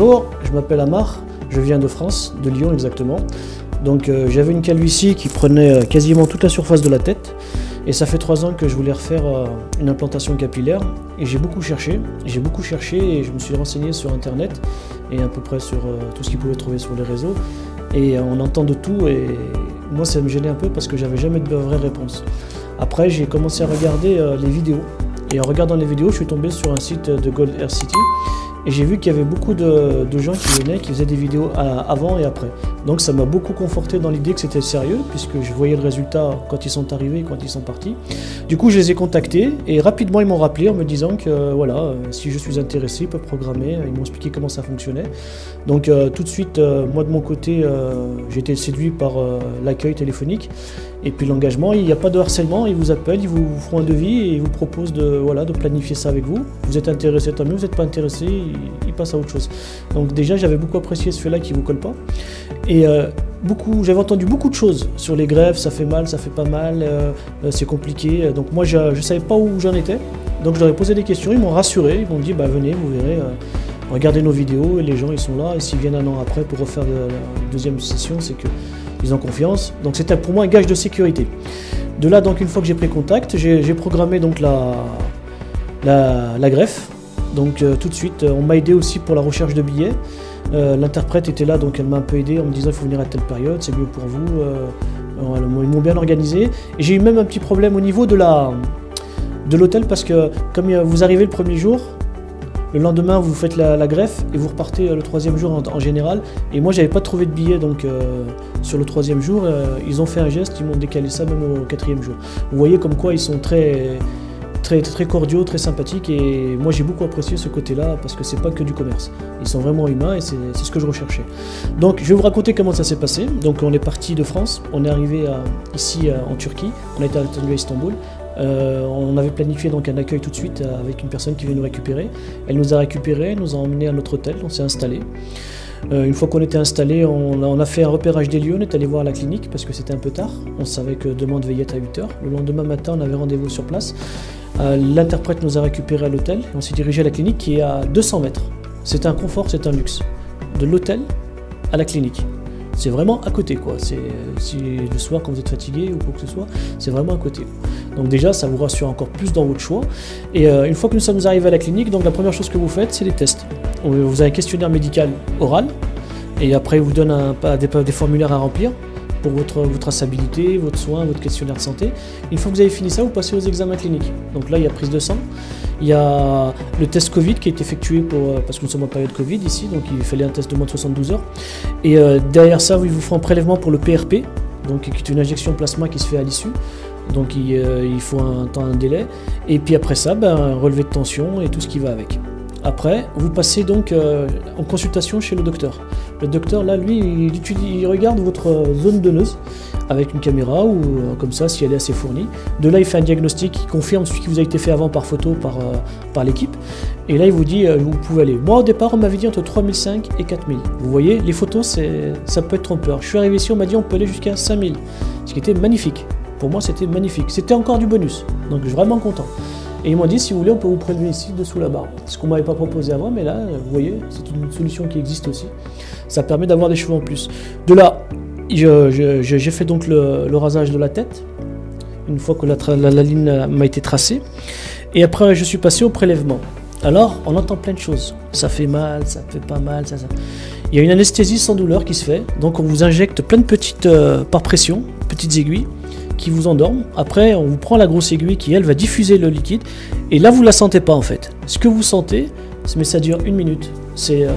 Bonjour, je m'appelle Amar, je viens de France, de Lyon exactement. Donc j'avais une calvitie qui prenait quasiment toute la surface de la tête et ça fait 3 ans que je voulais refaire une implantation capillaire et j'ai beaucoup cherché et je me suis renseigné sur internet et à peu près sur tout ce qu'il pouvait trouver sur les réseaux et on entend de tout et moi ça me gênait un peu parce que j'avais jamais de vraie réponse. Après j'ai commencé à regarder les vidéos et en regardant les vidéos je suis tombé sur un site de Gold Hair City. Et j'ai vu qu'il y avait beaucoup de gens qui venaient, qui faisaient des vidéos avant et après. Donc ça m'a beaucoup conforté dans l'idée que c'était sérieux, puisque je voyais le résultat quand ils sont arrivés et quand ils sont partis. Du coup, je les ai contactés et rapidement ils m'ont rappelé en me disant que voilà, si je suis intéressé, ils peuvent programmer. Ils m'ont expliqué comment ça fonctionnait. Donc tout de suite, moi de mon côté, j'ai été séduit par l'accueil téléphonique. Et puis l'engagement, il n'y a pas de harcèlement, ils vous appellent, ils vous feront un devis et ils vous proposent de planifier ça avec vous. Vous êtes intéressé, tant mieux, vous n'êtes pas intéressé, ils passent à autre chose. Donc déjà, j'avais beaucoup apprécié ce fait-là qui ne vous colle pas. Et j'avais entendu beaucoup de choses sur les greffes, ça fait mal, ça fait pas mal, c'est compliqué. Donc moi, je ne savais pas où j'en étais. Donc je leur ai posé des questions, ils m'ont rassuré, ils m'ont dit, bah, venez, vous verrez, regardez nos vidéos et les gens, ils sont là. Et s'ils viennent un an après pour refaire la deuxième session, c'est que ils ont confiance, donc c'était pour moi un gage de sécurité. De là, donc une fois que j'ai pris contact, j'ai programmé donc la greffe. Donc tout de suite, on m'a aidé aussi pour la recherche de billets. L'interprète était là, donc elle m'a un peu aidé en me disant il faut venir à telle période, c'est mieux pour vous. Ils m'ont bien organisé. Et j'ai eu même un petit problème au niveau de l'hôtel parce que comme vous arrivez le premier jour, le lendemain, vous faites la greffe et vous repartez le 3e jour en général. Et moi, j'avais pas trouvé de billet, donc sur le 3e jour, ils ont fait un geste, ils m'ont décalé ça même au 4e jour. Vous voyez comme quoi ils sont très cordiaux, très sympathiques. Et moi, j'ai beaucoup apprécié ce côté-là parce que c'est pas que du commerce. Ils sont vraiment humains et c'est ce que je recherchais. Donc, je vais vous raconter comment ça s'est passé. Donc, on est parti de France, on est arrivé ici en Turquie, on a été attendu à Istanbul. On avait planifié donc un accueil tout de suite avec une personne qui venait nous récupérer. Elle nous a récupérés, nous a emmenés à notre hôtel, on s'est installé. Une fois qu'on était installé, on a fait un repérage des lieux, on est allé voir la clinique parce que c'était un peu tard. On savait que demain on devait y être à 8h. Le lendemain matin, on avait rendez-vous sur place. L'interprète nous a récupérés à l'hôtel. On s'est dirigé à la clinique qui est à 200 mètres. C'est un confort, c'est un luxe. De l'hôtel à la clinique. C'est vraiment à côté, quoi. Si le soir, quand vous êtes fatigué ou quoi que ce soit, c'est vraiment à côté. Donc déjà, ça vous rassure encore plus dans votre choix. Et une fois que nous sommes arrivés à la clinique, donc la première chose que vous faites, c'est les tests. Vous avez un questionnaire médical oral, et après, il vous donne des formulaires à remplir pour votre traçabilité, votre soin, votre questionnaire de santé. Une fois que vous avez fini ça, vous passez aux examens cliniques. Donc là, il y a prise de sang. Il y a le test Covid qui est effectué parce que nous sommes en période Covid ici, donc il fallait un test de moins de 72 heures. Et derrière ça, ils vous font un prélèvement pour le PRP, donc qui est une injection plasma qui se fait à l'issue. Donc il faut un délai. Et puis après ça, un relevé de tension et tout ce qui va avec. Après, vous passez donc en consultation chez le docteur. Le docteur, là, lui, il regarde votre zone donneuse avec une caméra ou comme ça, si elle est assez fournie. De là, il fait un diagnostic qui confirme ce qui vous a été fait avant par photo par l'équipe. Et là, il vous dit, vous pouvez aller. Moi, au départ, on m'avait dit entre 3005 et 4000. Vous voyez, les photos, ça peut être trompeur. Je suis arrivé ici, on m'a dit on peut aller jusqu'à 5000. Ce qui était magnifique. Pour moi, c'était magnifique. C'était encore du bonus. Donc, je suis vraiment content. Et ils m'ont dit, si vous voulez, on peut vous prélever ici, dessous la barbe. Ce qu'on ne m'avait pas proposé avant, mais là, vous voyez, c'est une solution qui existe aussi. Ça permet d'avoir des cheveux en plus. De là, j'ai fait donc le rasage de la tête, une fois que la ligne m'a été tracée. Et après, je suis passé au prélèvement. Alors, on entend plein de choses. Ça fait mal, ça fait pas mal, ça. Il y a une anesthésie sans douleur qui se fait. Donc, on vous injecte plein de petites, par pression, petites aiguilles, qui vous endorment. Après, on vous prend la grosse aiguille qui, elle, va diffuser le liquide. Et là, vous ne la sentez pas, en fait. Ce que vous sentez, mais ça dure 1 minute. C'est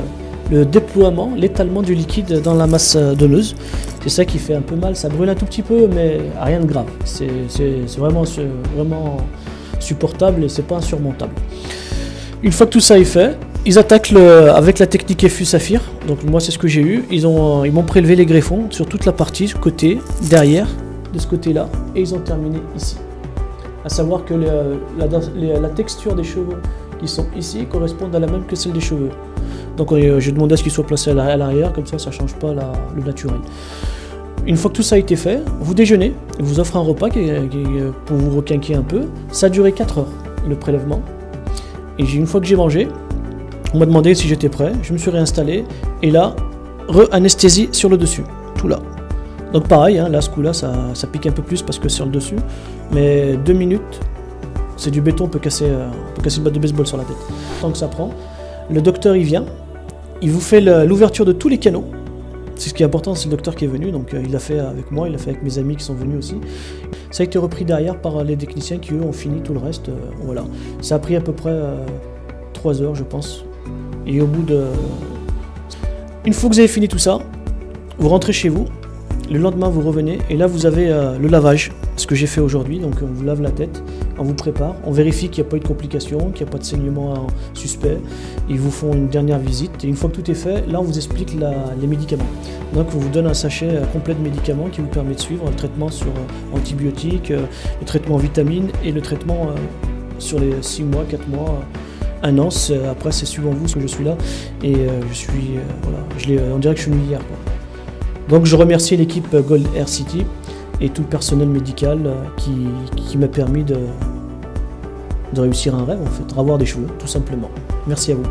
le déploiement, l'étalement du liquide dans la masse donneuse. C'est ça qui fait un peu mal. Ça brûle un tout petit peu, mais rien de grave. C'est vraiment supportable et c'est pas insurmontable. Une fois que tout ça est fait, ils attaquent avec la technique EFU Saphir. Donc moi, c'est ce que j'ai eu. Ils m'ont prélevé les greffons sur toute la partie, côté, derrière, de ce côté-là, et ils ont terminé ici. À savoir que la texture des cheveux qui sont ici correspondent à la même que celle des cheveux. Donc j'ai demandé à ce qu'ils soient placés à l'arrière, comme ça ne change pas le naturel. Une fois que tout ça a été fait, vous déjeunez, ils vous offrent un repas pour vous requinquer un peu. Ça a duré 4 heures, le prélèvement. Et une fois que j'ai mangé, On m'a demandé si j'étais prêt, je me suis réinstallé, et là, re-anesthésie sur le dessus, tout là. Donc pareil, hein, là, ce coup-là, ça pique un peu plus parce que c'est sur le dessus, mais 2 minutes, c'est du béton, on peut casser une batte de baseball sur la tête. Tant que ça prend, le docteur, il vient, il vous fait l'ouverture de tous les canaux. C'est ce qui est important, c'est le docteur qui est venu, donc il l'a fait avec moi, il l'a fait avec mes amis qui sont venus aussi. Ça a été repris derrière par les techniciens qui, eux, ont fini tout le reste. Voilà. Ça a pris à peu près 3 heures, je pense. Et au bout de... Une fois que vous avez fini tout ça, vous rentrez chez vous, le lendemain vous revenez, et là vous avez le lavage, ce que j'ai fait aujourd'hui. Donc on vous lave la tête, on vous prépare, on vérifie qu'il n'y a pas eu de complications, qu'il n'y a pas de saignement suspect. Ils vous font une dernière visite, et une fois que tout est fait, là on vous explique les médicaments. Donc on vous donne un sachet complet de médicaments qui vous permet de suivre le traitement sur antibiotiques, le traitement en vitamines, et le traitement sur les 6 mois, 4 mois, 1 an. Après c'est suivant vous, parce que je suis là, et je suis, voilà, on dirait que je suis venu hier, quoi. Donc je remercie l'équipe Gold Air City et tout le personnel médical qui m'a permis de réussir un rêve, en fait, avoir des cheveux, tout simplement. Merci à vous.